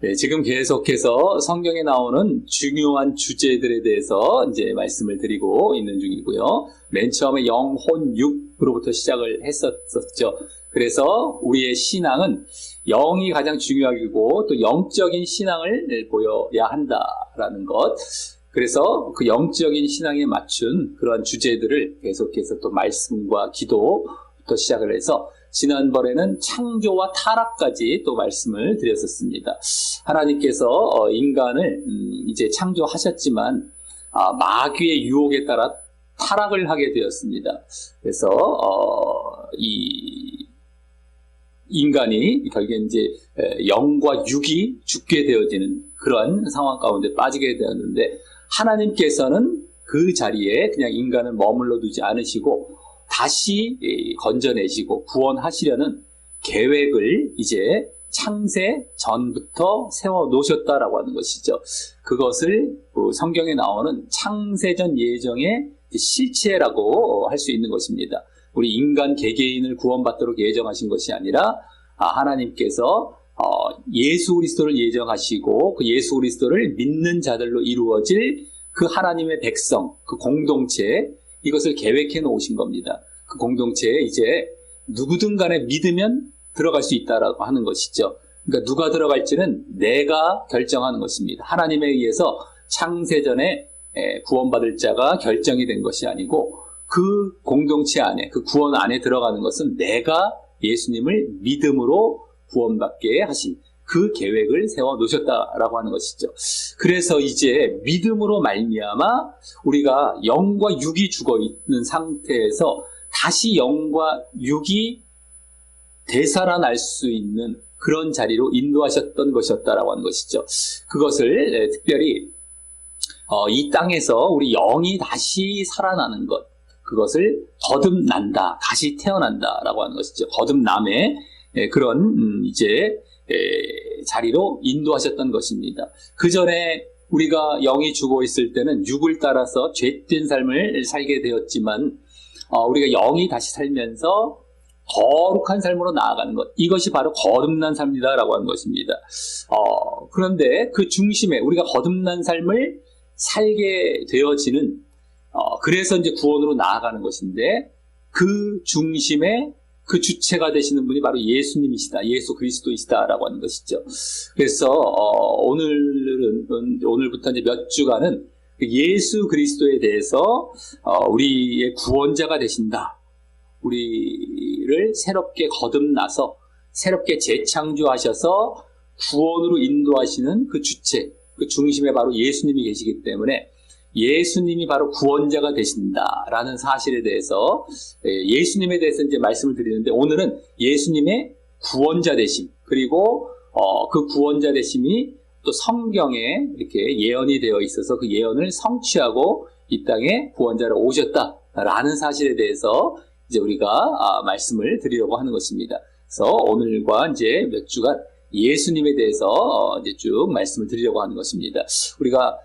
네, 지금 계속해서 성경에 나오는 중요한 주제들에 대해서 이제 말씀을 드리고 있는 중이고요. 맨 처음에 영혼 육으로부터 시작을 했었죠. 그래서 우리의 신앙은 영이 가장 중요하고 또 영적인 신앙을 보여야 한다라는 것. 그래서 그 영적인 신앙에 맞춘 그런 주제들을 계속해서 또 말씀과 기도부터 시작을 해서 지난번에는 창조와 타락까지 또 말씀을 드렸었습니다. 하나님께서 인간을 이제 창조하셨지만 마귀의 유혹에 따라 타락을 하게 되었습니다. 그래서 이 인간이 결국에 이제 영과 육이 죽게 되어지는 그러한 상황 가운데 빠지게 되었는데, 하나님께서는 그 자리에 그냥 인간을 머물러 두지 않으시고 다시 건져내시고 구원하시려는 계획을 이제 창세 전부터 세워 놓으셨다라고 하는 것이죠. 그것을 성경에 나오는 창세전 예정의 실체라고 할 수 있는 것입니다. 우리 인간 개개인을 구원받도록 예정하신 것이 아니라 하나님께서 예수 그리스도를 예정하시고 그 예수 그리스도를 믿는 자들로 이루어질 그 하나님의 백성, 그 공동체, 이것을 계획해 놓으신 겁니다. 그 공동체에 이제 누구든 간에 믿으면 들어갈 수 있다라고 하는 것이죠. 그러니까 누가 들어갈지는 내가 결정하는 것입니다. 하나님에 의해서 창세전에 구원받을 자가 결정이 된 것이 아니고 그 공동체 안에, 그 구원 안에 들어가는 것은 내가 예수님을 믿음으로 구원받게 하신 그 계획을 세워 놓으셨다라고 하는 것이죠. 그래서 이제 믿음으로 말미암아 우리가 영과 육이 죽어 있는 상태에서 다시 영과 육이 되살아날 수 있는 그런 자리로 인도하셨던 것이었다라고 하는 것이죠. 그것을 특별히 이 땅에서 우리 영이 다시 살아나는 것, 그것을 거듭난다, 다시 태어난다라고 하는 것이죠. 거듭남의 그런 이제 자리로 인도하셨던 것입니다. 그 전에 우리가 영이 죽어 있을 때는 육을 따라서 죄된 삶을 살게 되었지만 우리가 영이 다시 살면서 거룩한 삶으로 나아가는 것, 이것이 바로 거듭난 삶이다라고 하는 것입니다. 그런데 그 중심에 우리가 거듭난 삶을 살게 되어지는 그래서 이제 구원으로 나아가는 것인데, 그 중심에 그 주체가 되시는 분이 바로 예수님이시다, 예수 그리스도이시다라고 하는 것이죠. 그래서 오늘부터 이제 몇 주간은 예수 그리스도에 대해서 우리의 구원자가 되신다, 우리를 새롭게 거듭나서 새롭게 재창조하셔서 구원으로 인도하시는 그 주체, 그 중심에 바로 예수님이 계시기 때문에 예수님이 바로 구원자가 되신다라는 사실에 대해서 예수님에 대해서 이제 말씀을 드리는데, 오늘은 예수님의 구원자 되심, 그리고 그 구원자 되심이 또 성경에 이렇게 예언이 되어 있어서 그 예언을 성취하고 이 땅에 구원자로 오셨다라는 사실에 대해서 이제 우리가 말씀을 드리려고 하는 것입니다. 그래서 오늘과 이제 몇 주간 예수님에 대해서 이제 쭉 말씀을 드리려고 하는 것입니다. 우리가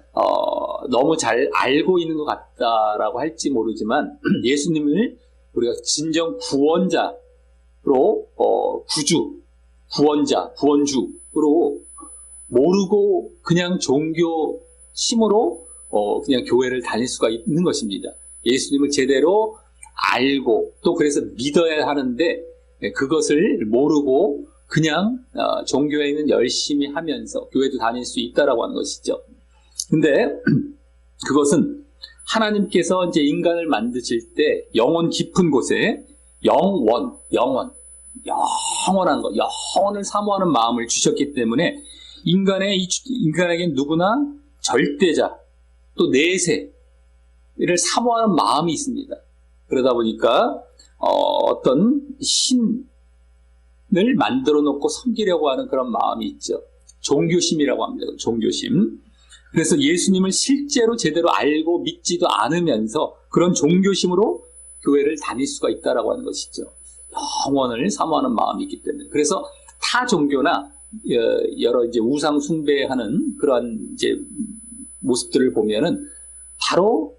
너무 잘 알고 있는 것 같다라고 할지 모르지만 예수님을 우리가 진정 구원자로, 구주, 구원자, 구원주로 모르고 그냥 종교 심으로 그냥 교회를 다닐 수가 있는 것입니다. 예수님을 제대로 알고 또 그래서 믿어야 하는데 그것을 모르고 그냥 종교에는 열심히 하면서 교회도 다닐 수 있다라고 하는 것이죠. 근데 그것은 하나님께서 이제 인간을 만드실 때 영혼 깊은 곳에 영원한 것, 영원을 사모하는 마음을 주셨기 때문에 인간에게 누구나 절대자 또 내세를 사모하는 마음이 있습니다. 그러다 보니까 어떤 신을 만들어 놓고 섬기려고 하는 그런 마음이 있죠. 종교심이라고 합니다. 종교심. 그래서 예수님을 실제로 제대로 알고 믿지도 않으면서 그런 종교심으로 교회를 다닐 수가 있다라고 하는 것이죠. 영원을 사모하는 마음이 있기 때문에. 그래서 타 종교나 여러 이제 우상 숭배하는 그러한 이제 모습들을 보면은 바로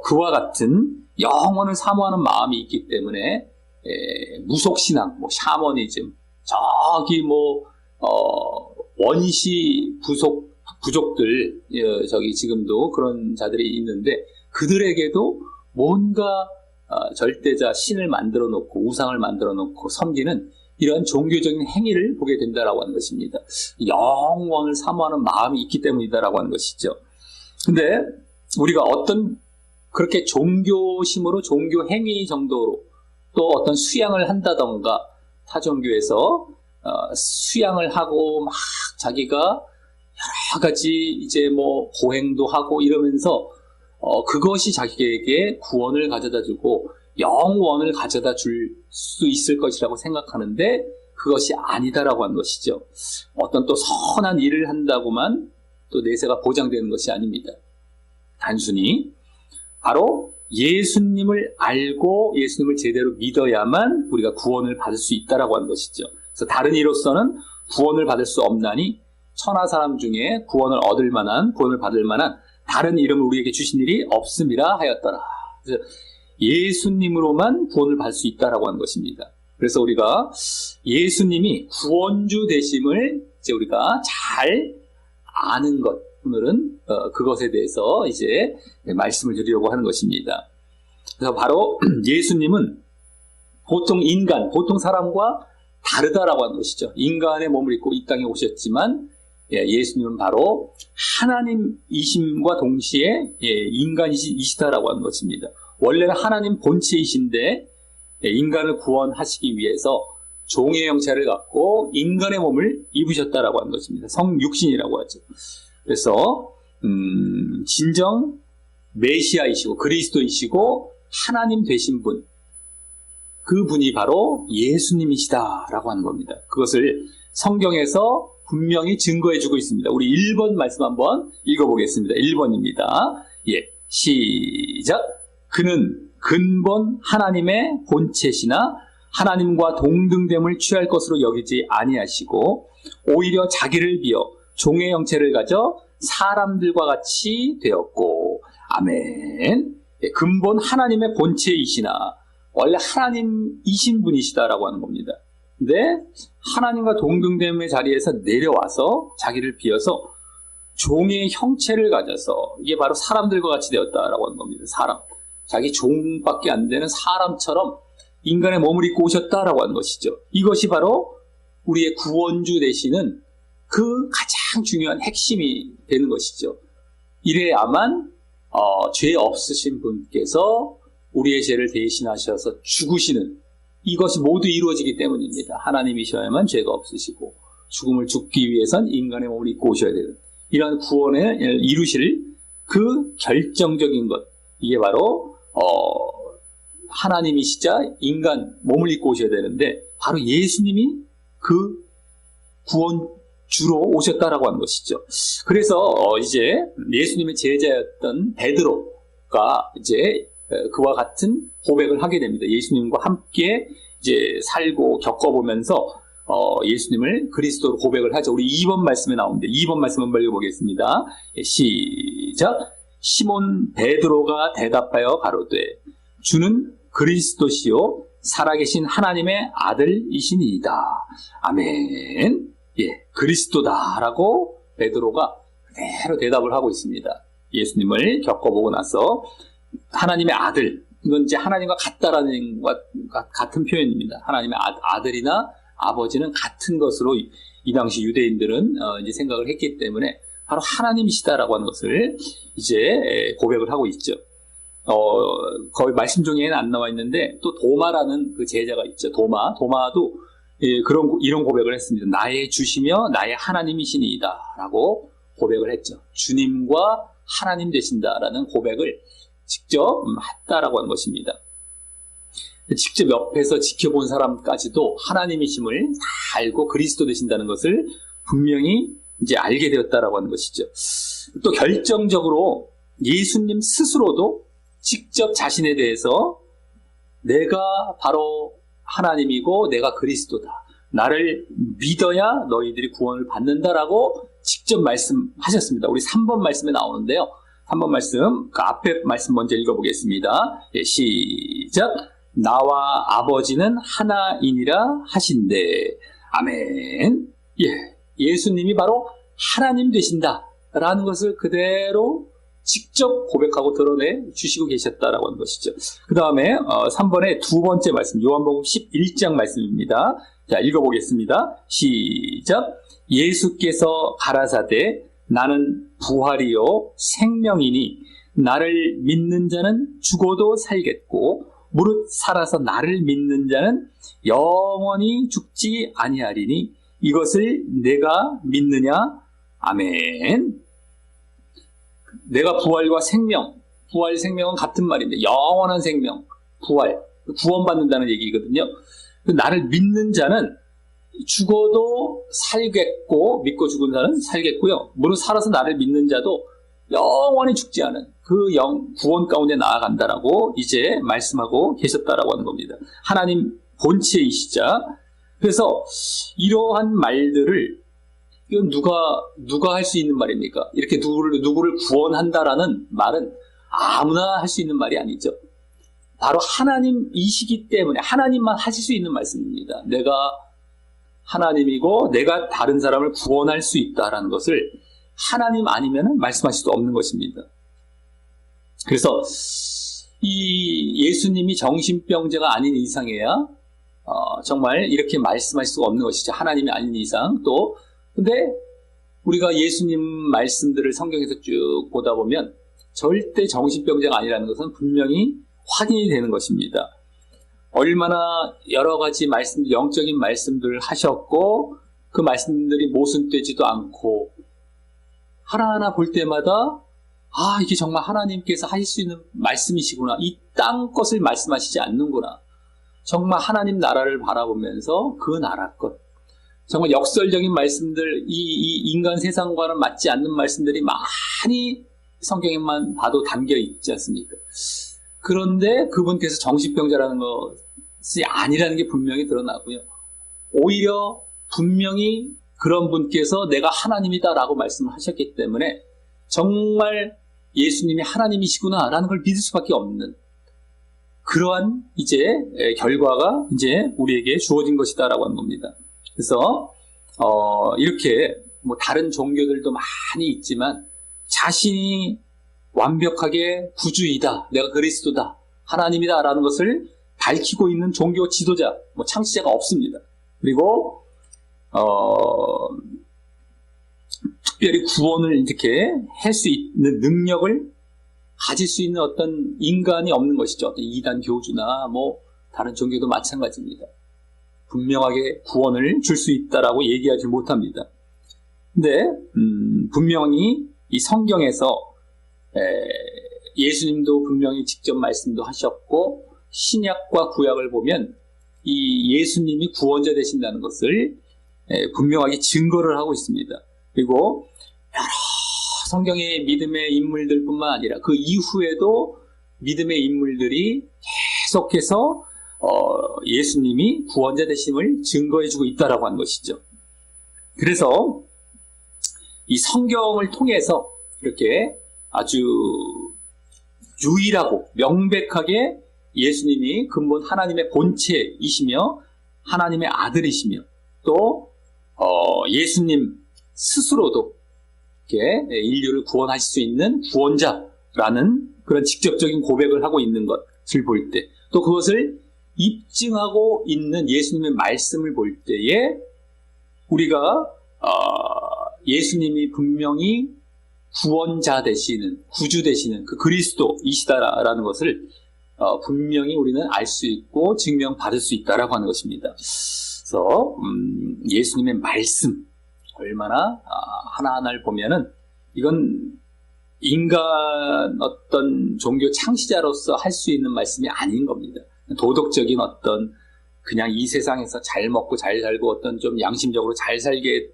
그와 같은 영원을 사모하는 마음이 있기 때문에 무속신앙, 샤머니즘, 저기 원시 부족들, 저기 지금도 그런 자들이 있는데 그들에게도 뭔가 절대자 신을 만들어 놓고 우상을 만들어 놓고 섬기는 이런 종교적인 행위를 보게 된다라고 하는 것입니다. 영원을 사모하는 마음이 있기 때문이다라고 하는 것이죠. 근데 우리가 어떤 그렇게 종교심으로 종교 행위 정도로 또 어떤 수양을 한다던가 타종교에서 수양을 하고 막 자기가 여러 가지 이제 뭐 고행도 하고 이러면서 그것이 자기에게 구원을 가져다 주고 영원을 가져다 줄 수 있을 것이라고 생각하는데 그것이 아니다라고 하는 것이죠. 어떤 또 선한 일을 한다고만 또 내세가 보장되는 것이 아닙니다. 단순히 바로 예수님을 알고 예수님을 제대로 믿어야만 우리가 구원을 받을 수 있다라고 하는 것이죠. 그래서 다른 이로서는 구원을 받을 수 없나니 천하 사람 중에 구원을 얻을 만한 구원을 받을 만한 다른 이름을 우리에게 주신 일이 없음이라 하였더라. 그래서 예수님으로만 구원을 받을 수 있다라고 하는 것입니다. 그래서 우리가 예수님이 구원주 되심을 이제 우리가 잘 아는 것, 오늘은 그것에 대해서 이제 말씀을 드리려고 하는 것입니다. 그래서 바로 예수님은 보통 인간, 보통 사람과 다르다라고 하는 것이죠. 인간의 몸을 입고 이 땅에 오셨지만 예수님은 바로 하나님이심과 동시에 인간이시다라고 하는 것입니다. 원래는 하나님 본체이신데 인간을 구원하시기 위해서 종의 형체를 갖고 인간의 몸을 입으셨다라고 하는 것입니다. 성육신이라고 하죠. 그래서 진정 메시아이시고 그리스도이시고 하나님 되신 분, 그분이 바로 예수님이시다라고 하는 겁니다. 그것을 성경에서 분명히 증거해주고 있습니다. 우리 1번 말씀 한번 읽어보겠습니다. 1번입니다. 시작. 그는 근본 하나님의 본체시나 하나님과 동등됨을 취할 것으로 여기지 아니하시고 오히려 자기를 비어 종의 형체를 가져 사람들과 같이 되었고. 아멘. 근본 하나님의 본체이시나, 원래 하나님이신 분이시다라고 하는 겁니다. 근데 하나님과 동등됨의 자리에서 내려와서 자기를 비어서 종의 형체를 가져서, 이게 바로 사람들과 같이 되었다라고 하는 겁니다. 사람, 자기 종밖에 안 되는 사람처럼 인간의 몸을 입고 오셨다라고 하는 것이죠. 이것이 바로 우리의 구원주 되시는 그 가장 중요한 핵심이 되는 것이죠. 이래야만 죄 없으신 분께서 우리의 죄를 대신하셔서 죽으시는, 이것이 모두 이루어지기 때문입니다. 하나님이셔야만 죄가 없으시고 죽음을 죽기 위해선 인간의 몸을 입고 오셔야 되는 이런 구원을 이루실 그 결정적인 것, 이게 바로 하나님이시자 인간 몸을 입고 오셔야 되는데 바로 예수님이 그 구원주로 오셨다라고 하는 것이죠. 그래서 이제 예수님의 제자였던 베드로가 이제 그와 같은 고백을 하게 됩니다. 예수님과 함께 이제 살고 겪어보면서 예수님을 그리스도로 고백을 하죠. 우리 2번 말씀에 나오는데 2번 말씀 한번 읽어보겠습니다. 시작. 시몬 베드로가 대답하여 가로되 주는 그리스도시요 살아계신 하나님의 아들이시니이다. 아멘. 그리스도다라고 베드로가 그대로 대답을 하고 있습니다. 예수님을 겪어보고 나서 하나님의 아들, 이건 이제 하나님과 같다라는 것과 같은 표현입니다. 하나님의 아들이나 아버지는 같은 것으로 이 당시 유대인들은 이제 생각을 했기 때문에 바로 하나님이시다라고 하는 것을 이제 고백을 하고 있죠. 거의 말씀 중에는 안 나와 있는데 또 도마라는 그 제자가 있죠. 도마도 이런 고백을 했습니다. 나의 주시며 나의 하나님이시니이다라고 고백을 했죠. 주님과 하나님 되신다라는 고백을 직접 했다라고 하는 것입니다. 직접 옆에서 지켜본 사람까지도 하나님이심을 다 알고 그리스도 되신다는 것을 분명히 이제 알게 되었다라고 하는 것이죠. 또 결정적으로 예수님 스스로도 직접 자신에 대해서 내가 바로 하나님이고 내가 그리스도다, 나를 믿어야 너희들이 구원을 받는다라고 직접 말씀하셨습니다. 우리 3번 말씀에 나오는데요. 3번 말씀, 그 앞에 말씀 먼저 읽어보겠습니다. 시작. 나와 아버지는 하나이니라 하신대. 아멘. 예수님이 바로 하나님 되신다라는 것을 그대로 직접 고백하고 드러내 주시고 계셨다라고 하는 것이죠. 그 다음에 3번의 두 번째 말씀, 요한복음 11장 말씀입니다. 자, 읽어보겠습니다. 시작. 예수께서 가라사대 나는 부활이요 생명이니 나를 믿는 자는 죽어도 살겠고 무릇 살아서 나를 믿는 자는 영원히 죽지 아니하리니 이것을 내가 믿느냐? 아멘. 내가 부활과 생명, 부활 생명은 같은 말인데 영원한 생명, 부활, 구원받는다는 얘기거든요. 나를 믿는 자는 죽어도 살겠고 믿고 죽은 자는 살겠고요. 무릇 살아서 나를 믿는 자도 영원히 죽지 않은 그 구원 가운데 나아간다라고 이제 말씀하고 계셨다라고 하는 겁니다. 하나님 본체이시자. 그래서 이러한 말들을 이건 누가 할 수 있는 말입니까? 이렇게 누구를 구원한다라는 말은 아무나 할 수 있는 말이 아니죠. 바로 하나님이시기 때문에 하나님만 하실 수 있는 말씀입니다. 내가 하나님이고 내가 다른 사람을 구원할 수 있다라는 것을 하나님 아니면 말씀하실 수 없는 것입니다. 그래서 이 예수님이 정신병자가 아닌 이상해야 정말 이렇게 말씀하실 수가 없는 것이죠. 하나님이 아닌 이상. 또 근데 우리가 예수님 말씀들을 성경에서 쭉 보다 보면 절대 정신병자가 아니라는 것은 분명히 확인이 되는 것입니다. 얼마나 여러 가지 말씀, 영적인 말씀들을 하셨고 그 말씀들이 모순되지도 않고 하나하나 볼 때마다 이게 정말 하나님께서 하실 수 있는 말씀이시구나. 이 땅 것을 말씀하시지 않는구나. 정말 하나님 나라를 바라보면서 그 나라 것. 정말 역설적인 말씀들, 이 인간 세상과는 맞지 않는 말씀들이 많이 성경에만 봐도 담겨 있지 않습니까? 그런데 그분께서 정신병자라는 것이 아니라는 게 분명히 드러나고요. 오히려 분명히 그런 분께서 내가 하나님이다라고 말씀을 하셨기 때문에 정말 예수님이 하나님이시구나라는 걸 믿을 수밖에 없는 그러한 이제 결과가 이제 우리에게 주어진 것이다라고 하는 겁니다. 그래서 이렇게 뭐 다른 종교들도 많이 있지만 자신이 완벽하게 구주이다, 내가 그리스도다, 하나님이다라는 것을 밝히고 있는 종교 지도자, 뭐 창시자가 없습니다. 그리고 특별히 구원을 이렇게 할 수 있는 능력을 가질 수 있는 어떤 인간이 없는 것이죠. 어떤 이단 교주나 뭐 다른 종교도 마찬가지입니다. 분명하게 구원을 줄 수 있다라고 얘기하지 못합니다. 근데 분명히 이 성경에서 예수님도 분명히 직접 말씀도 하셨고 신약과 구약을 보면 이 예수님이 구원자 되신다는 것을 분명하게 증거를 하고 있습니다. 그리고 여러 성경의 믿음의 인물들뿐만 아니라 그 이후에도 믿음의 인물들이 계속해서 예수님이 구원자 되심을 증거해주고 있다라고 하는 것이죠. 그래서 이 성경을 통해서 이렇게 아주 유일하고 명백하게 예수님이 근본 하나님의 본체이시며 하나님의 아들이시며 또 예수님 스스로도 이렇게 인류를 구원하실 수 있는 구원자라는 그런 직접적인 고백을 하고 있는 것을 볼 때, 또 그것을 입증하고 있는 예수님의 말씀을 볼 때에 우리가 예수님이 분명히 구원자 되시는, 구주 되시는 그 그리스도이시다라는 것을 분명히 우리는 알 수 있고 증명받을 수 있다라고 하는 것입니다. 그래서 예수님의 말씀 얼마나 하나하나를 보면은 이건 인간 어떤 종교 창시자로서 할 수 있는 말씀이 아닌 겁니다. 도덕적인 어떤 그냥 이 세상에서 잘 먹고 잘 살고 어떤 좀 양심적으로 잘 살게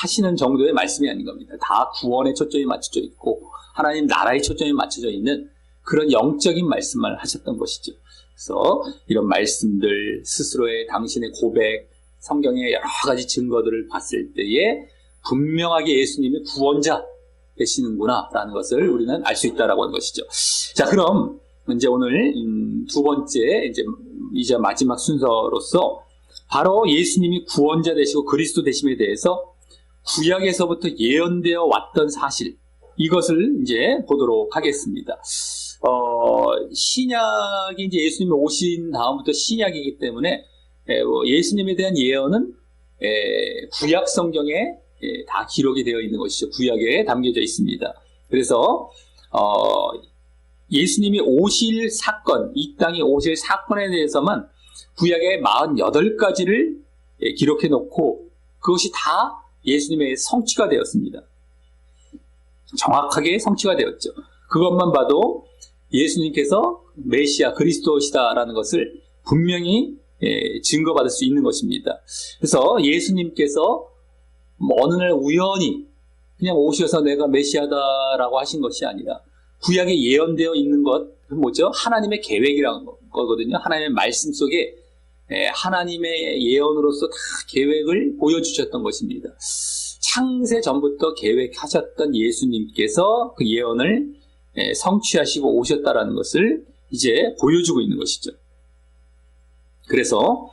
하시는 정도의 말씀이 아닌 겁니다. 다 구원에 초점이 맞춰져 있고 하나님 나라에 초점이 맞춰져 있는 그런 영적인 말씀만 하셨던 것이죠. 그래서 이런 말씀들, 스스로의 당신의 고백, 성경의 여러 가지 증거들을 봤을 때에 분명하게 예수님이 구원자 되시는구나 라는 것을 우리는 알 수 있다라고 하는 것이죠. 자, 그럼 이제 오늘 두 번째 이제 마지막 순서로서 바로 예수님이 구원자 되시고 그리스도 되심에 대해서 구약에서부터 예언되어 왔던 사실, 이것을 이제 보도록 하겠습니다. 신약이 이제 예수님이 오신 다음부터 신약이기 때문에 예수님에 대한 예언은 구약 성경에 다 기록이 되어 있는 것이죠. 구약에 담겨져 있습니다. 그래서 예수님이 오실 사건, 이 땅에 오실 사건에 대해서만 구약의 48가지를 기록해 놓고 그것이 다 예수님의 성취가 되었습니다. 정확하게 성취가 되었죠. 그것만 봐도 예수님께서 메시아 그리스도시다라는 것을 분명히 증거받을 수 있는 것입니다. 그래서 예수님께서 어느 날 우연히 그냥 오셔서 내가 메시아다라고 하신 것이 아니라 구약에 예언되어 있는 것, 뭐죠? 하나님의 계획이라는 거거든요. 하나님의 말씀 속에 하나님의 예언으로서 다 계획을 보여주셨던 것입니다. 창세 전부터 계획하셨던 예수님께서 그 예언을 성취하시고 오셨다라는 것을 이제 보여주고 있는 것이죠. 그래서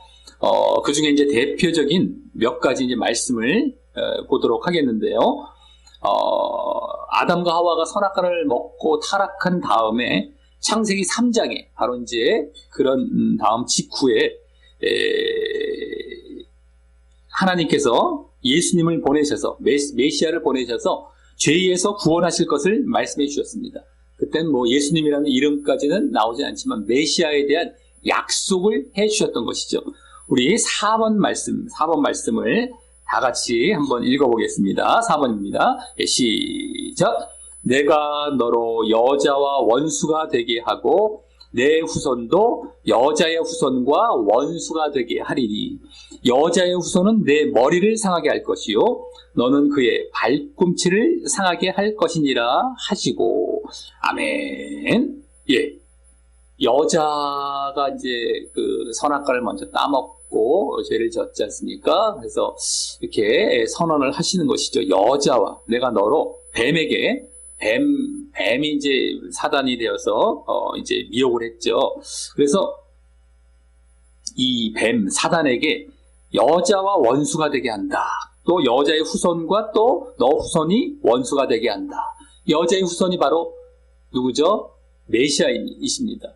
그 중에 이제 대표적인 몇 가지 이제 말씀을 보도록 하겠는데요. 아담과 하와가 선악과를 먹고 타락한 다음에 창세기 3장에 바로 이제 그런 다음 직후에 하나님께서 예수님을 보내셔서 메시아를 보내셔서 죄에서 구원하실 것을 말씀해 주셨습니다. 그때는 뭐 예수님이라는 이름까지는 나오지 않지만 메시아에 대한 약속을 해 주셨던 것이죠. 우리 4번 말씀을 다 같이 한번 읽어보겠습니다. 4번입니다. 시작. 내가 너로 여자와 원수가 되게 하고 내 후손도 여자의 후손과 원수가 되게 하리니 여자의 후손은 내 머리를 상하게 할 것이요 너는 그의 발꿈치를 상하게 할 것이니라 하시고. 아멘. 예. 여자가 이제 그 선악과를 먼저 따먹고 죄를 졌지 않습니까? 그래서 이렇게 선언을 하시는 것이죠. 여자와 내가 너로 뱀이 이제 사단이 되어서 이제 미혹을 했죠. 그래서 이 사단에게 여자와 원수가 되게 한다. 또 여자의 후손과 또 너 후손이 원수가 되게 한다. 여자의 후손이 바로 누구죠? 메시아이십니다.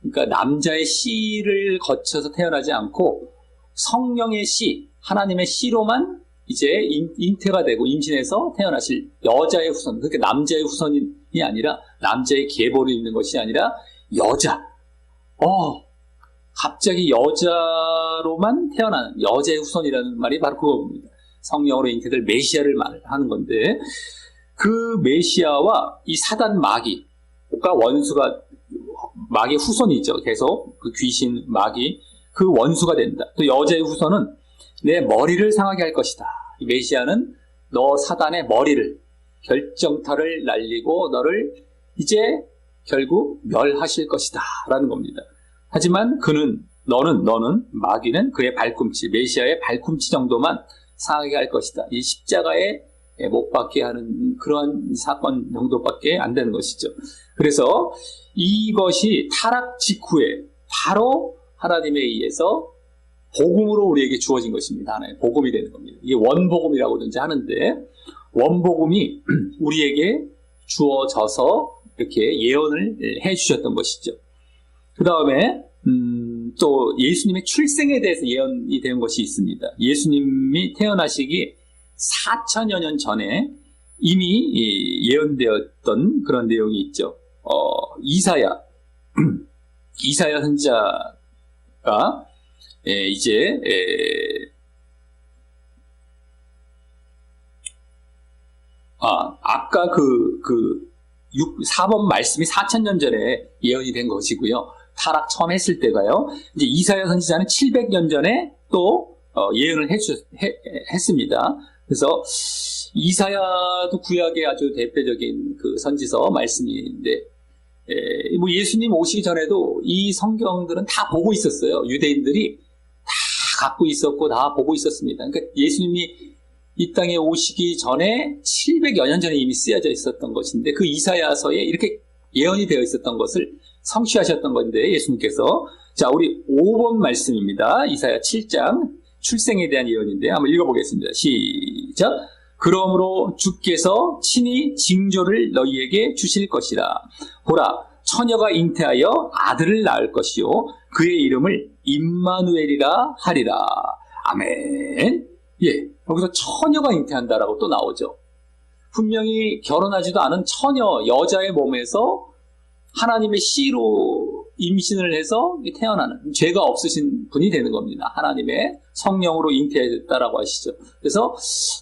그러니까 남자의 씨를 거쳐서 태어나지 않고 성령의 씨, 하나님의 씨로만 이제 잉태가 되고 임신해서 태어나실 여자의 후손, 그러니까 남자의 후손이 아니라 남자의 계보를 입는 것이 아니라 여자. 갑자기 여자로만 태어나는 여자의 후손이라는 말이 바로 그겁니다. 성령으로 잉태될 메시아를 말하는 건데 그 메시아와 이 사단 마귀가 원수가 마귀의 후손이죠. 계속 그 귀신 마귀 그 원수가 된다. 또 여자의 후손은 내 머리를 상하게 할 것이다. 이 메시아는 너 사단의 머리를 결정타를 날리고 너를 이제 결국 멸하실 것이다 라는 겁니다. 하지만 너는 마귀는 그의 발꿈치, 메시아의 발꿈치 정도만 상하게 할 것이다. 이 십자가에 못 박게 하는 그러한 사건 정도밖에 안 되는 것이죠. 그래서 이것이 타락 직후에 바로 하나님에 의해서 복음으로 우리에게 주어진 것입니다. 하나의 복음이 되는 겁니다. 이게 원복음이라고든지 하는데 원복음이 우리에게 주어져서 이렇게 예언을 해 주셨던 것이죠. 그 다음에 또 예수님의 출생에 대해서 예언이 된 것이 있습니다. 예수님이 태어나시기 4천여 년 전에 이미 예언되었던 그런 내용이 있죠. 이사야 선지자가 이제 아까 4번 말씀이 4천년 전에 예언이 된 것이고요. 타락 처음 했을 때가요. 이제 이사야 선지자는 700년 전에 또 예언을 했습니다. 그래서 이사야도 구약의 아주 대표적인 그 선지서 말씀인데 뭐 예수님 오시기 전에도 이 성경들은 다 보고 있었어요. 유대인들이 다 갖고 있었고 다 보고 있었습니다. 그러니까 예수님이 이 땅에 오시기 전에 700여 년 전에 이미 쓰여져 있었던 것인데 그 이사야서에 이렇게 예언이 되어 있었던 것을 성취하셨던 건데 예수님께서 자 우리 5번 말씀입니다. 이사야 7장 출생에 대한 예언인데 한번 읽어보겠습니다. 시작. 그러므로 주께서 친히 징조를 너희에게 주실 것이라. 보라, 처녀가 잉태하여 아들을 낳을 것이요 그의 이름을 임마누엘이라 하리라. 아멘. 예, 여기서 처녀가 잉태한다라고 또 나오죠. 분명히 결혼하지도 않은 처녀, 여자의 몸에서 하나님의 씨로 임신을 해서 태어나는, 죄가 없으신 분이 되는 겁니다. 하나님의 성령으로 잉태했다라고 하시죠. 그래서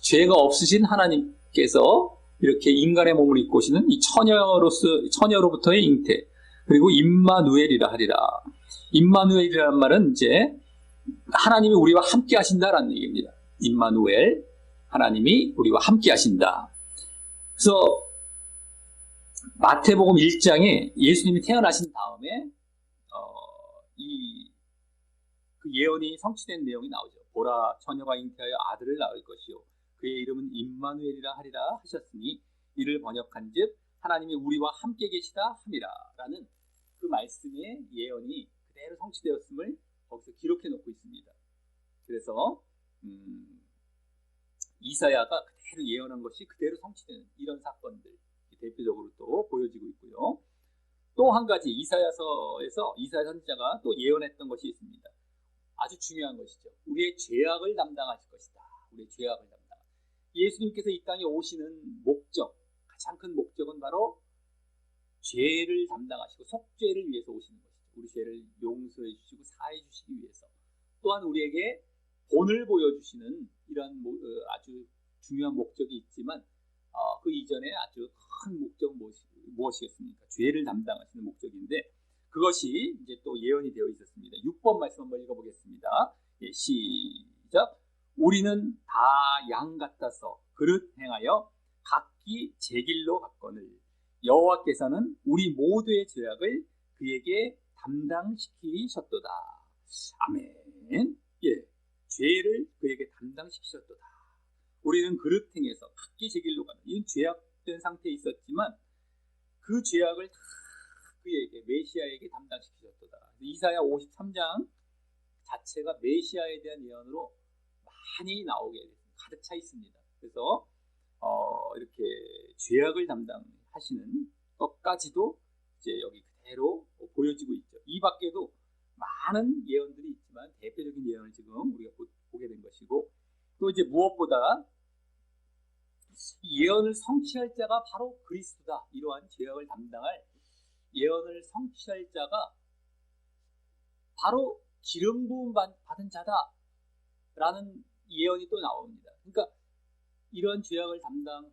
죄가 없으신 하나님께서 이렇게 인간의 몸을 입고 오시는 이 처녀로부터의 잉태, 그리고 임마누엘이라 하리라. 임마누엘이라는 말은 이제 하나님이 우리와 함께 하신다라는 얘기입니다. 임마누엘, 하나님이 우리와 함께 하신다. 그래서 마태복음 1장에 예수님이 태어나신 다음에 그 예언이 성취된 내용이 나오죠. 보라, 처녀가 잉태하여 아들을 낳을 것이요 그의 이름은 임마누엘이라 하리라 하셨으니 이를 번역한즉 하나님이 우리와 함께 계시다 함이라 라는 그 말씀의 예언이 그대로 성취되었음을 거기서 기록해 놓고 있습니다. 그래서 이사야가 그대로 예언한 것이 그대로 성취되는 이런 사건들 대표적으로 또 보여지고 있고요. 또 한 가지 이사야서에서 이사야 선지자가 또 예언했던 것이 있습니다. 아주 중요한 것이죠. 우리의 죄악을 담당하실 것이다. 우리의 죄악을 담당. 예수님께서 이 땅에 오시는 목적, 가장 큰 목적은 바로 죄를 담당하시고 속죄를 위해서 오시는 것이죠. 우리 죄를 용서해 주시고 사해 주시기 위해서. 또한 우리에게 본을 보여주시는 이런 아주 중요한 목적이 있지만 그 이전에 아주 큰 목적은 무엇이겠습니까? 죄를 담당하시는 목적인데 그것이 이제 또 예언이 되어 있었습니다. 6번 말씀 한번 읽어보겠습니다. 예, 시작. 우리는 다 양 같아서 그릇 행하여 각기 제 길로 갔거늘 여호와께서는 우리 모두의 죄악을 그에게 담당시키셨도다. 아멘. 예, 죄를 그에게 담당시키셨도다. 우리는 그릇 행해서 각기 제 길로 가는, 이는 죄악된 상태에 있었지만 그 죄악을 다 그에게, 메시아에게 담당시키셨도다. 이사야 53장 자체가 메시아에 대한 예언으로 많이 나오게 가득 차 있습니다. 그래서 이렇게 죄악을 담당하시는 것까지도 이제 여기 그대로 보여지고 있죠. 이 밖에도 많은 예언들이 있지만 대표적인 예언을 지금 우리가 보게 된 것이고, 또 이제 무엇보다 예언을 성취할 자가 바로 그리스도다. 이러한 죄악을 담당할 예언을 성취할 자가 바로 기름 부음 받은 자다라는 예언이 또 나옵니다. 그러니까 이런 죄악을 담당할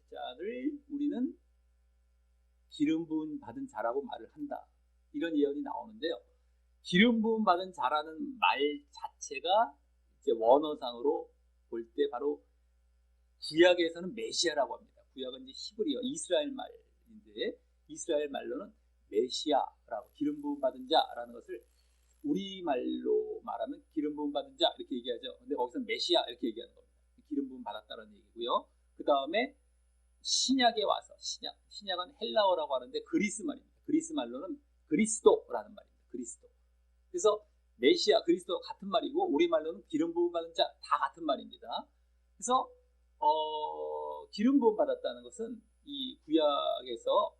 자를 우리는 기름 부음 받은 자라고 말을 한다. 이런 예언이 나오는데요. 기름 부음 받은 자라는 말 자체가 이제 원어상으로 볼 때 바로 구약에서는 메시아라고 합니다. 구약은 이제 히브리어, 이스라엘 말인데 이스라엘 말로는 메시아라고, 기름 부음 받은 자라는 것을 우리말로 말하면 기름 부음 받은 자 이렇게 얘기하죠. 근데 거기서 메시아 이렇게 얘기하는 겁니다. 기름 부음 받았다는 얘기고요. 그 다음에 신약에 와서, 신약은 헬라어라고 하는데 그리스 말입니다. 그리스 말로는 그리스도라는 말입니다. 그리스도. 그래서 메시아, 그리스도 같은 말이고 우리말로는 기름 부음 받은 자 다 같은 말입니다. 그래서 기름 부음 받았다는 것은 이 구약에서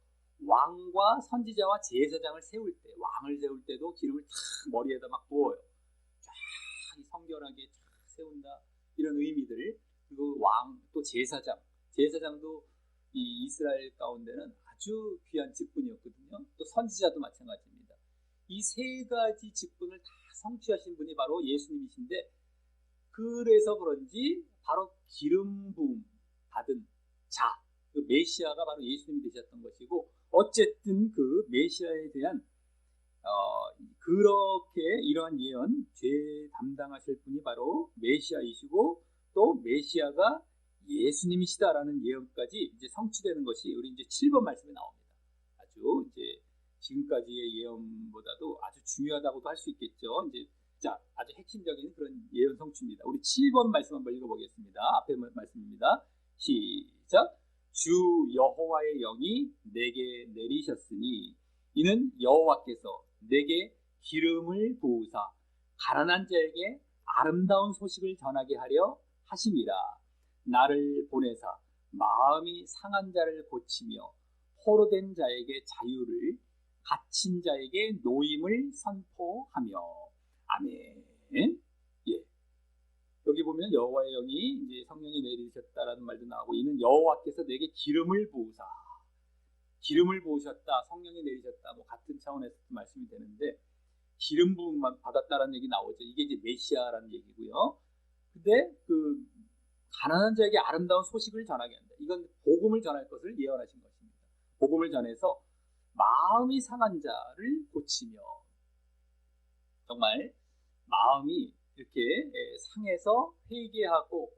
왕과 선지자와 제사장을 세울 때, 왕을 세울 때도 기름을 탁 머리에다 막 부어요. 쫙 성결하게 쫙 세운다. 이런 의미들. 그리고 왕, 또 제사장도 이 이스라엘 가운데는 아주 귀한 직분이었거든요. 또 선지자도 마찬가지입니다. 이 세 가지 직분을 다 성취하신 분이 바로 예수님이신데, 그래서 그런지 바로 기름 부음 받은 자, 그 메시아가 바로 예수님이 되셨던 것이고, 어쨌든 그 메시아에 대한 그렇게 이러한 예언, 죄 담당하실 분이 바로 메시아이시고, 또 메시아가 예수님이시다라는 예언까지 이제 성취되는 것이 우리 이제 7번 말씀에 나옵니다. 아주 이제 지금까지의 예언보다도 아주 중요하다고도 할 수 있겠죠. 이제 자, 아주 핵심적인 그런 예언 성취입니다. 우리 7번 말씀 한번 읽어보겠습니다. 앞에 말씀입니다. 시작. 주 여호와의 영이 내게 내리셨으니 이는 여호와께서 내게 기름을 부으사 가난한 자에게 아름다운 소식을 전하게 하려 하심이라. 나를 보내사 마음이 상한 자를 고치며 포로된 자에게 자유를, 갇힌 자에게 노임을 선포하며. 아멘. 예. 여기 보면 여호와의 영이 이제 성령이 내리셨다라는 말도 나오고, 이는 여호와께서 내게 기름을 부으사, 기름을 부으셨다, 성령이 내리셨다, 뭐 같은 차원에서 말씀이 되는데, 기름 부음만 받았다라는 얘기 나오죠. 이게 이제 메시아라는 얘기고요. 근데 그 가난한 자에게 아름다운 소식을 전하게 한다. 이건 복음을 전할 것을 예언하신 것입니다. 복음을 전해서 마음이 상한 자를 고치며, 정말 마음이 이렇게 상해서 회개하고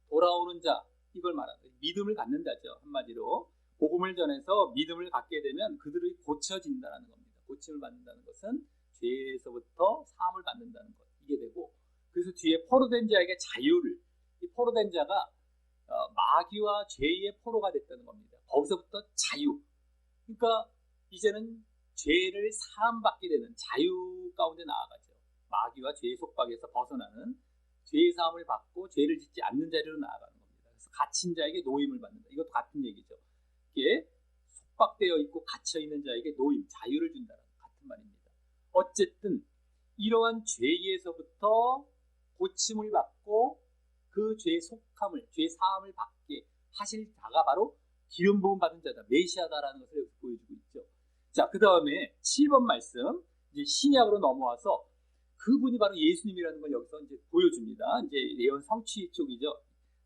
돌아오는 자, 이걸 말하는, 믿음을 갖는 자죠. 한마디로 복음을 전해서 믿음을 갖게 되면 그들이 고쳐진다는 겁니다. 고침을 받는다는 것은 죄에서부터 사함을 받는다는 것, 이게 되고, 그래서 뒤에 포로된 자에게 자유를, 이 포로된 자가 마귀와 죄의 포로가 됐다는 겁니다. 거기서부터 자유, 그러니까 이제는 죄를 사함받게 되는 자유 가운데 나아가죠. 마귀와 죄의 속박에서 벗어나는, 죄의 사함을 받고 죄를 짓지 않는 자리로 나아가는 겁니다. 그래서 갇힌 자에게 노임을 받는다. 이것도 같은 얘기죠. 이게 속박되어 있고 갇혀 있는 자에게 노임, 자유를 준다는 같은 말입니다. 어쨌든 이러한 죄에서부터 고침을 받고 그 죄의 속함을, 죄의 사함을 받게 하실 자가 바로 기름 부음 받은 자다, 메시아다라는 것을 여기서 보여주고 있죠. 자, 그 다음에 7번 말씀, 이제 신약으로 넘어와서 그분이 바로 예수님이라는 걸 여기서 이제 보여줍니다. 이제 예언 성취 쪽이죠.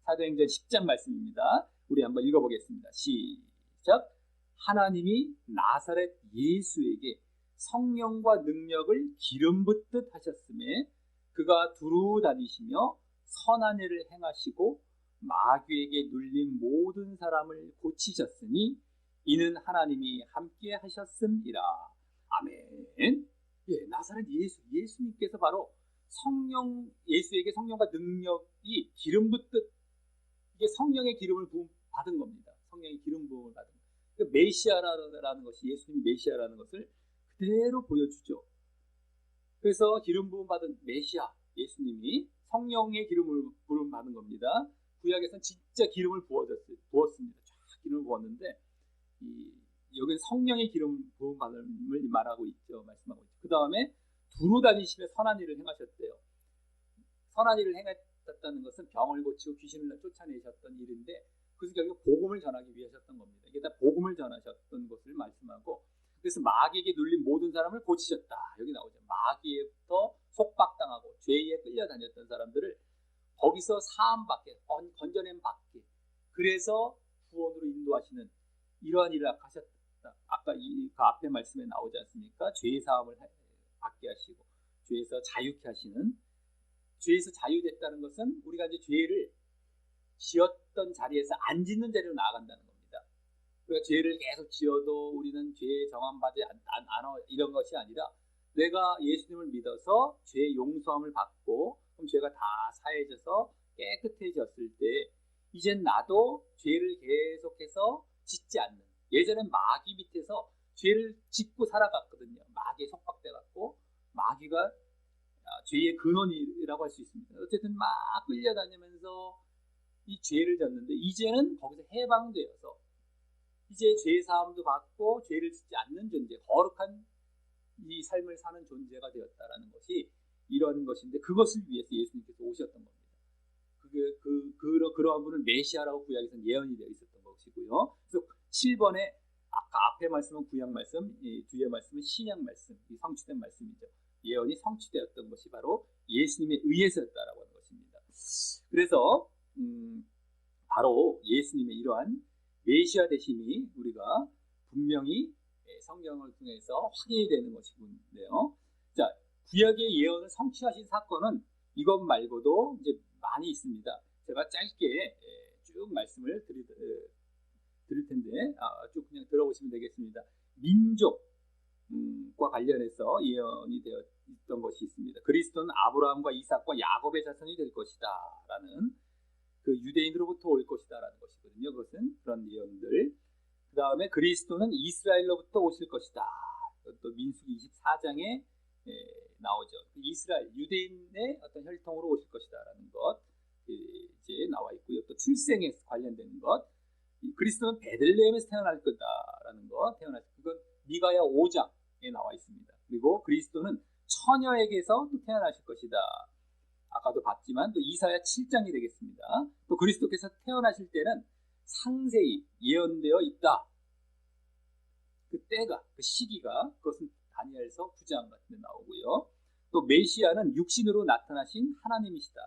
사도행전 10장 말씀입니다. 우리 한번 읽어보겠습니다. 시작. 하나님이 나사렛 예수에게 성령과 능력을 기름 붓듯 하셨음에 그가 두루 다니시며 선한 일을 행하시고 마귀에게 눌린 모든 사람을 고치셨으니 이는 하나님이 함께 하셨음이라. 아멘. 예, 나사렛 예수님께서 바로 예수에게 성령과 능력이 기름 붓듯, 이게 성령의 기름을 받은 겁니다. 성령의 기름 부음을 받은 것. 그러니까 메시아라는 것이, 예수님이 메시아라는 것을 그대로 보여주죠. 그래서 기름 부음 받은 메시아 예수님이 성령의 기름을 부음 받은 겁니다. 구약에서는 진짜 기름을 부었습니다. 쫙 기름을 부었는데 여기는 성령의 기름 부음 받음을 말하고 있죠. 말씀하고 있죠. 그 다음에 두루 다니시며 선한 일을 행하셨대요. 선한 일을 행했다는 것은 병을 고치고 귀신을 쫓아내셨던 일인데, 그래서 결국 복음을 전하기 위해 하셨던 겁니다. 이게 다 복음을 전하셨던 것을 말씀하고, 그래서 마귀에게 눌린 모든 사람을 고치셨다. 여기 나오죠. 마귀에부터 속박당하고 죄에 끌려다녔던 사람들을 거기서 사함받게, 건져냄 받게, 그래서 구원으로 인도하시는 이러한 일을 하셨다. 아까 그 앞에 말씀에 나오지 않습니까? 죄의 사함을 받게 하시고 죄에서 자유케 하시는, 죄에서 자유됐다는 것은 우리가 이제 죄를 지었던 자리에서 안 짓는 자리로 나아간다는 겁니다. 우리가 죄를 계속 지어도 우리는 죄에 정함받지 않아, 이런 것이 아니라 내가 예수님을 믿어서 죄의 용서함을 받고 그럼 죄가 다 사해져서 깨끗해졌을 때 이젠 나도 죄를 계속해서 짓지 않는, 예전엔 마귀 밑에서 죄를 짓고 살아갔거든요. 마귀에 속박돼갖고, 마귀가 죄의 근원이라고 할 수 있습니다. 어쨌든 막 끌려다니면서 이 죄를 졌는데 이제는 거기서 해방되어서 이제 죄 사함도 받고 죄를 짓지 않는 존재, 거룩한 이 삶을 사는 존재가 되었다라는 것이 이런 것인데, 그것을 위해서 예수님께서 오셨던 겁니다. 그러한 분은 메시아라고 구약에서는 예언이 되어 있었던 것이고요. 그래서 7번에 아까 앞에 말씀은 구약 말씀, 이 뒤에 말씀은 신약 말씀, 이 성취된 말씀이죠. 예언이 성취되었던 것이 바로 예수님에 의해서였다라고 하는 것입니다. 그래서 바로 예수님의 이러한 메시아 되심이 우리가 분명히 성경을 통해서 확인이 되는 것이군요. 자, 구약의 예언을 성취하신 사건은 이것 말고도 이제 많이 있습니다. 제가 짧게 쭉 말씀을 드릴 텐데 쭉 그냥 들어보시면 되겠습니다. 민족과 관련해서 예언이 되어 있던 것이 있습니다. 그리스도는 아브라함과 이삭과 야곱의 자손이 될 것이다 라는, 그 유대인으로부터 올 것이다 라는 것이거든요. 그것은 그런 예언들. 그 다음에 그리스도는 이스라엘로부터 오실 것이다. 또 민수기 24장에 나오죠. 이스라엘, 유대인의 어떤 혈통으로 오실 것이다 라는 것. 이제 나와 있고요. 또 출생에 관련된 것, 그리스도는 베들레헴에서 태어날 거다라는 거, 그건 미가야 5장에 나와 있습니다. 그리고 그리스도는 처녀에게서 또 태어나실 것이다. 아까도 봤지만 또 이사야 7장이 되겠습니다. 또 그리스도께서 태어나실 때는 상세히 예언되어 있다. 그 때가, 그 시기가, 그것은 다니엘서 9장 같은 데 나오고요. 또 메시아는 육신으로 나타나신 하나님이시다.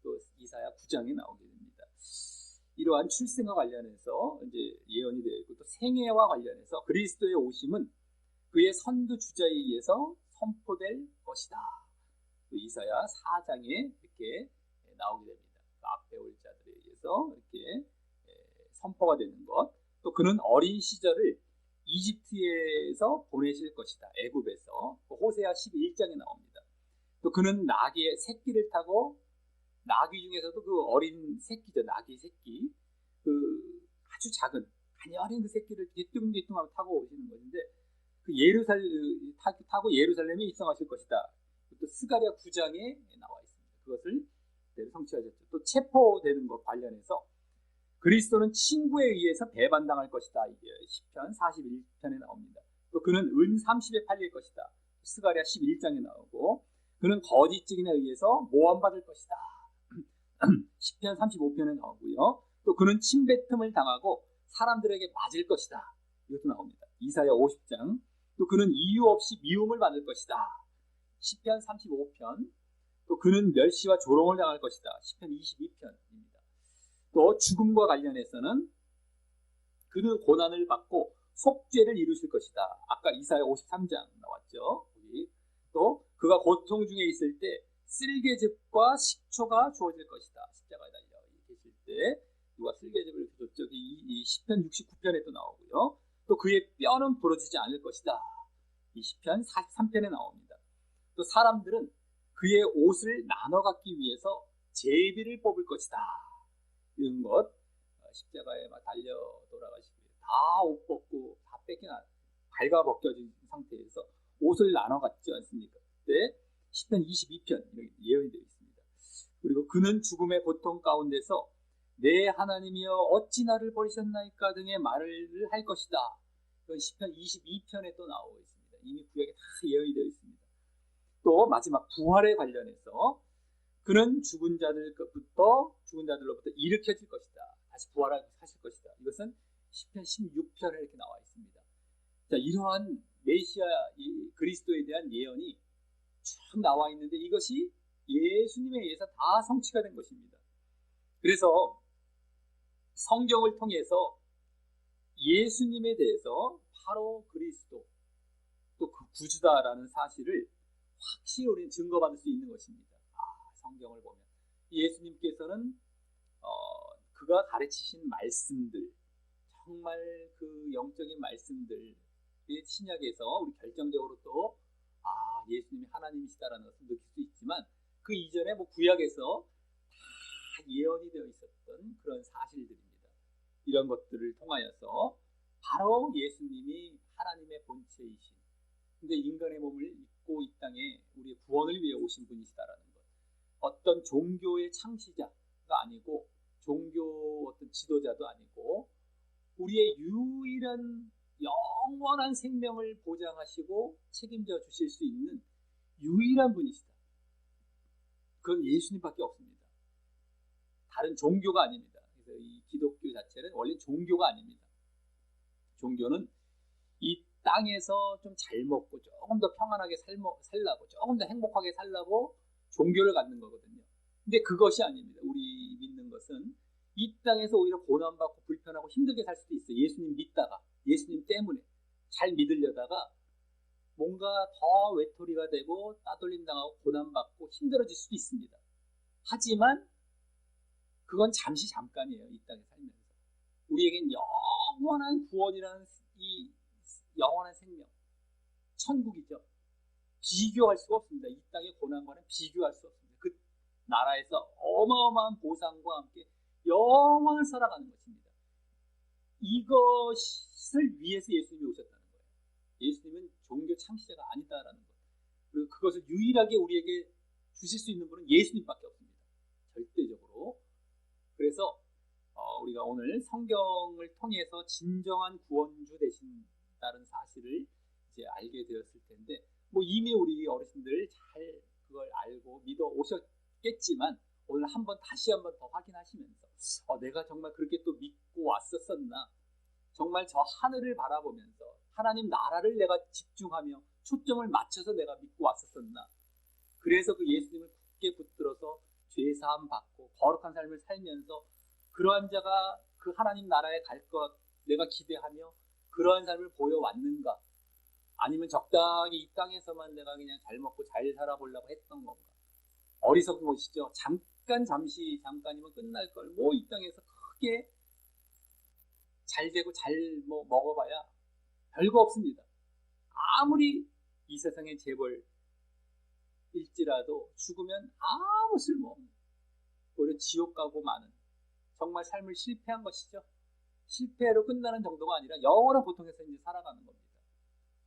또 이사야 9장에 나오게 됩니다. 이러한 출생과 관련해서 이제 예언이 되어 있고, 또 생애와 관련해서 그리스도의 오심은 그의 선두 주자에 의해서 선포될 것이다. 또 이사야 4장에 이렇게 나오게 됩니다. 그 앞에 올 자들에 의해서 이렇게 선포가 되는 것. 또 그는 어린 시절을 이집트에서 보내실 것이다. 애굽에서. 호세아 11장에 나옵니다. 또 그는 나귀의 새끼를 타고, 나귀 중에서도 그 어린 새끼죠. 나귀 새끼. 그 아주 작은 가녀린 그 새끼를 뒤뚱뒤뚱하고 타고 오시는 것인데, 그 타고 예루살렘에 입성하실 것이다. 또 스가랴 9장에 나와 있습니다. 그것을 성취하셨죠. 또 체포되는 것 관련해서 그리스도는 친구에 의해서 배반당할 것이다. 이게 시편 41편에 나옵니다. 또 그는 은 30에 팔릴 것이다. 스가랴 11장에 나오고, 그는 거짓 증인에 의해서 모함받을 것이다. 시편 35편에 나오고요. 또 그는 침뱉음을 당하고 사람들에게 맞을 것이다. 이것도 나옵니다. 이사야 50장. 또 그는 이유 없이 미움을 받을 것이다. 시편 35편. 또 그는 멸시와 조롱을 당할 것이다. 시편 22편입니다. 또 죽음과 관련해서는 그는 고난을 받고 속죄를 이루실 것이다. 아까 이사야 53장 나왔죠. 또 그가 고통 중에 있을 때 쓸개즙과 식초가 주어질 것이다. 십자가에 달려 계실 때 누가 쓸개즙을 줬죠. 이 시편 69편에 또 나오고요. 또 그의 뼈는 부러지지 않을 것이다. 이 시편 43편에 나옵니다. 또 사람들은 그의 옷을 나눠 갖기 위해서 제비를 뽑을 것이다. 이런 것, 십자가에 막 달려 돌아가시고요. 다 옷 벗고 다 뺏겨나 발가 벗겨진 상태에서 옷을 나눠 갖지 않습니까? 그때 시편 22편 이렇게 예언이 되어 있습니다. 그리고 그는 죽음의 고통 가운데서 내 하나님이여 어찌 나를 버리셨나이까 등의 말을 할 것이다. 이건 시편 22편에 또 나오고 있습니다. 이미 구약에 다 예언이 되어 있습니다. 또 마지막 부활에 관련해서 그는 죽은 자들로부터 일으켜질 것이다. 다시 부활하고 사실 것이다. 이것은 시편 16편에 이렇게 나와 있습니다. 자, 이러한 메시아 그리스도에 대한 예언이 쭉 나와 있는데 이것이 예수님에 의해서 다 성취가 된 것입니다. 그래서 성경을 통해서 예수님에 대해서 바로 그리스도 또 그 구주다라는 사실을 확실히 우리는 증거받을 수 있는 것입니다. 성경을 보면 예수님께서는 그가 가르치신 말씀들, 정말 그 영적인 말씀들, 신약에서 우리 결정적으로 또 예수님이 하나님이시다라는 것을 느낄 수 있지만 그 이전에 구약에서 다 예언이 되어 있었던 그런 사실들입니다. 이런 것들을 통하여서 바로 예수님이 하나님의 본체이신, 근데 인간의 몸을 입고 이 땅에 우리의 구원을 위해 오신 분이시다라는 것. 어떤 종교의 창시자가 아니고 종교 어떤 지도자도 아니고 우리의 유일한 영원한 생명을 보장하시고 책임져 주실 수 있는 유일한 분이시다. 그건 예수님밖에 없습니다. 다른 종교가 아닙니다. 그래서 이 기독교 자체는 원래 종교가 아닙니다. 종교는 이 땅에서 좀 잘 먹고 조금 더 평안하게 살라고, 조금 더 행복하게 살라고 종교를 갖는 거거든요. 근데 그것이 아닙니다. 우리 믿는 것은 이 땅에서 오히려 고난받고 불편하고 힘들게 살 수도 있어요. 예수님 믿다가, 예수님 때문에 잘 믿으려다가 뭔가 더 외톨이가 되고 따돌림 당하고 고난받고 힘들어질 수도 있습니다. 하지만 그건 잠깐이에요. 이 땅에 살면서 우리에겐 영원한 구원이라는 이 영원한 생명, 천국이죠. 비교할 수가 없습니다. 이 땅의 고난과는 비교할 수 없습니다. 그 나라에서 어마어마한 보상과 함께 영원을 살아가는 것입니다. 이것을 위해서 예수님이 오셨다는 거예요. 예수님은 종교 창시자가 아니다라는 것. 그리고 그것을 유일하게 우리에게 주실 수 있는 분은 예수님밖에 없습니다. 절대적으로. 그래서 우리가 오늘 성경을 통해서 진정한 구원주 되신다는 사실을 이제 알게 되었을 텐데, 뭐 이미 우리 어르신들 잘 그걸 알고 믿어 오셨겠지만, 오늘 다시 한번 더 확인하시면서 내가 정말 그렇게 또 믿고 왔었었나, 정말 저 하늘을 바라보면서 하나님 나라를 내가 집중하며 초점을 맞춰서 내가 믿고 왔었었나, 그래서 그 예수님을 굳게 붙들어서 죄사함 받고 거룩한 삶을 살면서 그러한 자가 그 하나님 나라에 갈 것 내가 기대하며 그러한 삶을 보여왔는가, 아니면 적당히 이 땅에서만 내가 그냥 잘 먹고 잘 살아보려고 했던 건가. 어리석은 것이죠. 잠깐이면 끝날 걸 뭐 이 땅에서 크게 잘 되고 잘 먹어봐야 별거 없습니다. 아무리 이 세상의 재벌일지라도 죽으면 아무 쓸모없는, 오히려 지옥 가고 마는, 정말 삶을 실패한 것이죠. 실패로 끝나는 정도가 아니라 영원한 고통에서 이제 살아가는 겁니다.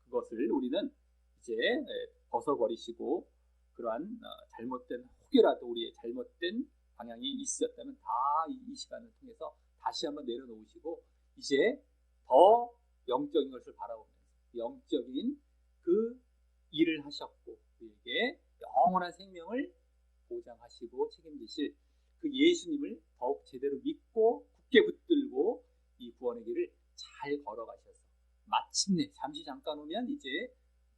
그것을 우리는 이제 벗어버리시고, 그러한 잘못된, 혹여라도 우리의 잘못된 방향이 있었다면 다 이 시간을 통해서 다시 한번 내려놓으시고, 이제 더 영적인 것을 바라보면서 영적인 그 일을 하셨고 우리에게 영원한 생명을 보장하시고 책임지실 그 예수님을 더욱 제대로 믿고 굳게 붙들고 이 구원의 길을 잘 걸어가셔서 마침내 잠깐 오면 이제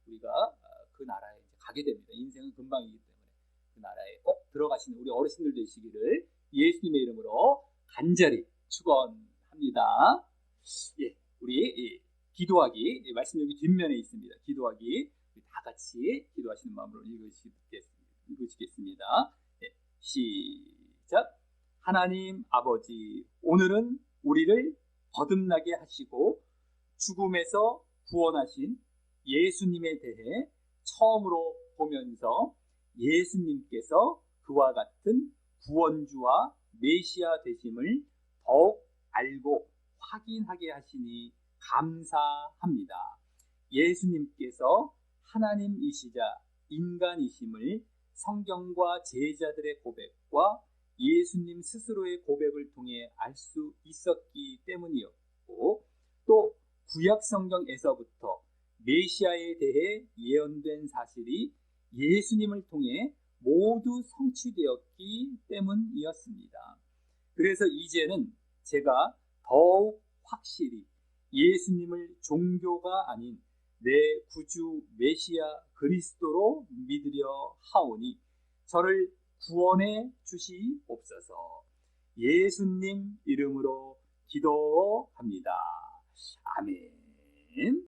우리가 그 나라에 이제 가게 됩니다. 인생은 금방이기 때문에 그 나라에 꼭 들어가시는 우리 어르신들 되시기를 예수님의 이름으로 간절히 축원합니다. 예, 우리 기도하기, 말씀 여기 뒷면에 있습니다. 기도하기, 우리 다 같이 기도하시는 마음으로 읽으시겠습니다. 예, 시작. 하나님 아버지, 오늘은 우리를 거듭나게 하시고 죽음에서 구원하신 예수님에 대해 처음으로 보면서 예수님께서 그와 같은 구원주와 메시아 되심을 더욱 알고 확인하게 하시니 감사합니다. 예수님께서 하나님이시자 인간이심을 성경과 제자들의 고백과 예수님 스스로의 고백을 통해 알 수 있었기 때문이었고, 또 구약 성경에서부터 메시아에 대해 예언된 사실이 예수님을 통해 모두 성취되었기 때문이었습니다. 그래서 이제는 제가 더욱 확실히 예수님을 종교가 아닌 내 구주 메시아 그리스도로 믿으려 하오니 저를 구원해 주시옵소서. 예수님 이름으로 기도합니다. 아멘.